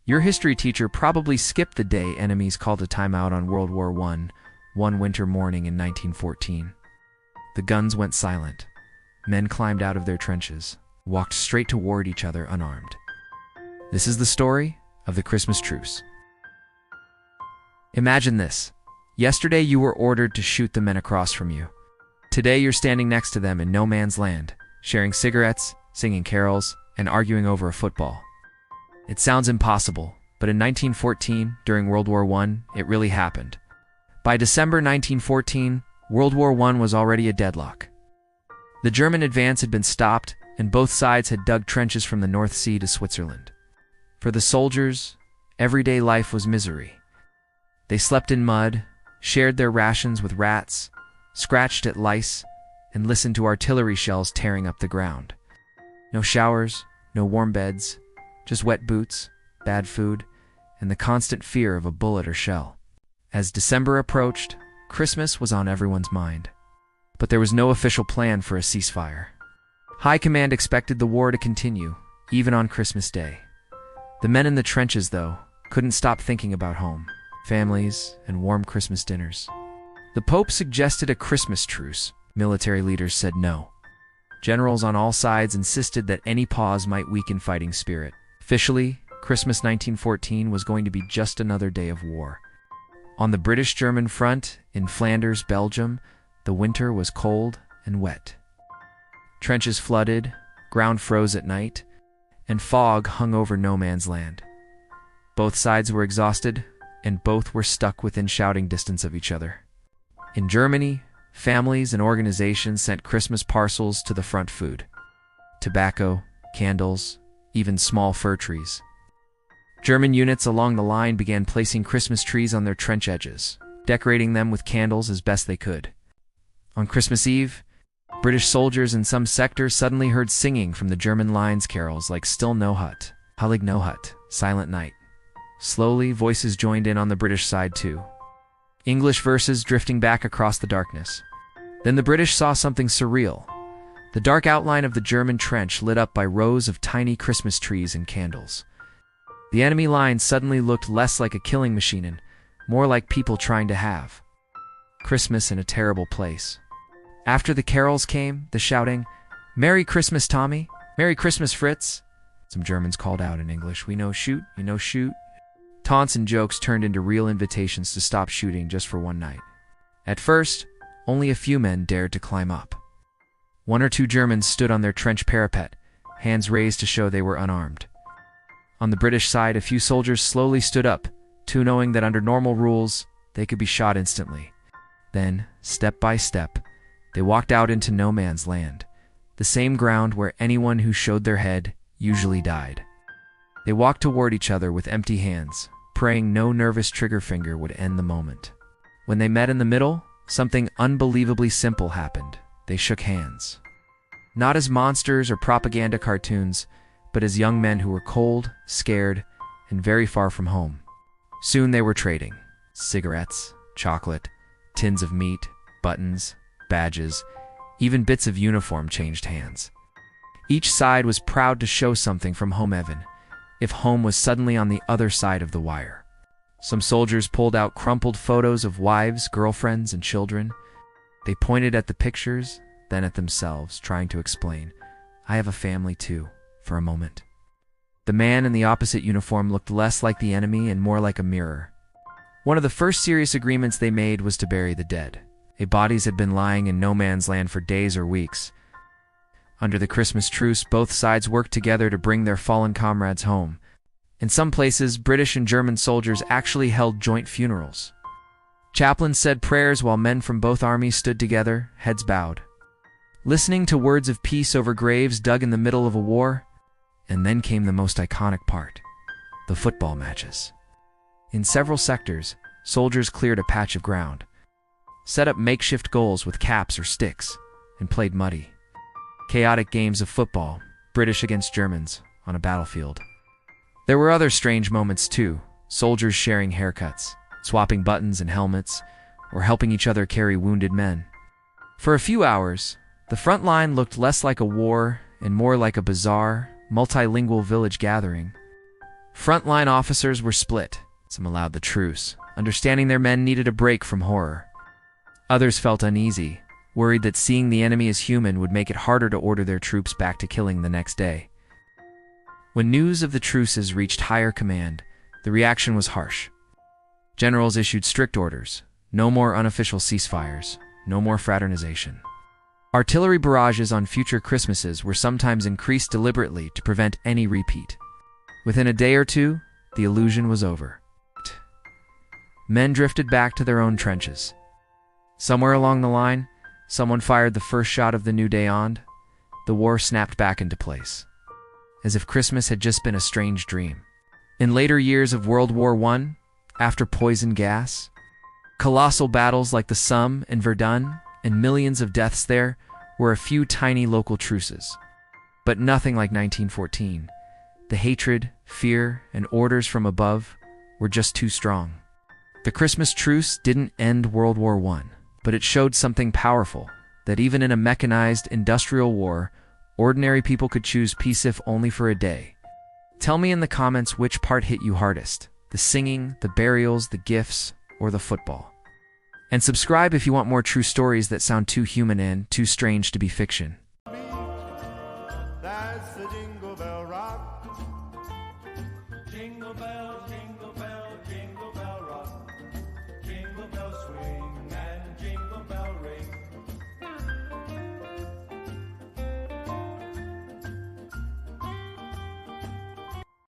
Your history teacher probably skipped the day enemies called a timeout on World War I, one winter morning in 1914. The guns went silent. Men climbed out of their trenches, walked straight toward each other unarmed. This is the story of the Christmas Truce. Imagine this. Yesterday you were ordered to shoot the men across from you. Today you're standing next to them in no man's land, sharing cigarettes, singing carols, and arguing over a football. It sounds impossible, but in 1914, during World War I, it really happened. By December 1914, World War I was already a deadlock. The German advance had been stopped, and both sides had dug trenches from the North Sea to Switzerland. For the soldiers, everyday life was misery. They slept in mud, shared their rations with rats, scratched at lice, and listened to artillery shells tearing up the ground. No showers, no warm beds, just wet boots, bad food, and the constant fear of a bullet or shell. As December approached, Christmas was on everyone's mind. But there was no official plan for a ceasefire. High Command expected the war to continue, even on Christmas Day. The men in the trenches, though, couldn't stop thinking about home, families, and warm Christmas dinners. The Pope suggested a Christmas truce. Military leaders said no. Generals on all sides insisted that any pause might weaken fighting spirit. Officially, Christmas 1914 was going to be just another day of war. On the British-German front, in Flanders, Belgium, the winter was cold and wet. Trenches flooded, ground froze at night, and fog hung over no man's land. Both sides were exhausted, and both were stuck within shouting distance of each other. In Germany, families and organizations sent Christmas parcels to the front food. Tobacco, candles, even small fir trees. German units along the line began placing Christmas trees on their trench edges, decorating them with candles as best they could. On Christmas Eve, British soldiers in some sectors suddenly heard singing from the German lines carols like Still No Hut, Heilig No Hut, Silent Night. Slowly, voices joined in on the British side too. English verses drifting back across the darkness. Then the British saw something surreal. The dark outline of the German trench lit up by rows of tiny Christmas trees and candles. The enemy line suddenly looked less like a killing machine and more like people trying to have Christmas in a terrible place. After the carols came, the shouting, "Merry Christmas, Tommy! Merry Christmas, Fritz!" Some Germans called out in English, "We know shoot, you know shoot." Taunts and jokes turned into real invitations to stop shooting just for one night. At first, only a few men dared to climb up. One or two Germans stood on their trench parapet, hands raised to show they were unarmed. On the British side, a few soldiers slowly stood up, too knowing that under normal rules, they could be shot instantly. Then, step by step, they walked out into no man's land, the same ground where anyone who showed their head usually died. They walked toward each other with empty hands, praying no nervous trigger finger would end the moment. When they met in the middle, something unbelievably simple happened. They shook hands. Not as monsters or propaganda cartoons, but as young men who were cold, scared, and very far from home. Soon they were trading cigarettes, chocolate, tins of meat, buttons, badges, even bits of uniform changed hands. Each side was proud to show something from home even, if home was suddenly on the other side of the wire. Some soldiers pulled out crumpled photos of wives, girlfriends, and children. They pointed at the pictures, then at themselves, trying to explain, "I have a family too," for a moment. The man in the opposite uniform looked less like the enemy and more like a mirror. One of the first serious agreements they made was to bury the dead. Bodies had been lying in no man's land for days or weeks. Under the Christmas truce, both sides worked together to bring their fallen comrades home. In some places, British and German soldiers actually held joint funerals. Chaplains said prayers while men from both armies stood together, heads bowed, listening to words of peace over graves dug in the middle of a war. And then came the most iconic part, the football matches. In several sectors, soldiers cleared a patch of ground, set up makeshift goals with caps or sticks, and played muddy, chaotic games of football, British against Germans, on a battlefield. There were other strange moments too, soldiers sharing haircuts, swapping buttons and helmets, or helping each other carry wounded men. For a few hours, the front line looked less like a war and more like a bizarre, multilingual village gathering. Frontline officers were split. Some allowed the truce, understanding their men needed a break from horror. Others felt uneasy, worried that seeing the enemy as human would make it harder to order their troops back to killing the next day. When news of the truces reached higher command, the reaction was harsh. Generals issued strict orders: no more unofficial ceasefires, no more fraternization. Artillery barrages on future Christmases were sometimes increased deliberately to prevent any repeat. Within a day or two, the illusion was over. Men drifted back to their own trenches. Somewhere along the line, someone fired the first shot of the new day on. The war snapped back into place, as if Christmas had just been a strange dream. In later years of World War I, after poison gas, colossal battles like the Somme and Verdun, and millions of deaths there, were a few tiny local truces. But nothing like 1914. The hatred, fear, and orders from above were just too strong. The Christmas Truce didn't end World War I, but it showed something powerful, that even in a mechanized industrial war, ordinary people could choose peace if only for a day. Tell me in the comments which part hit you hardest: the singing, the burials, the gifts, or the football. And subscribe if you want more true stories that sound too human and too strange to be fiction.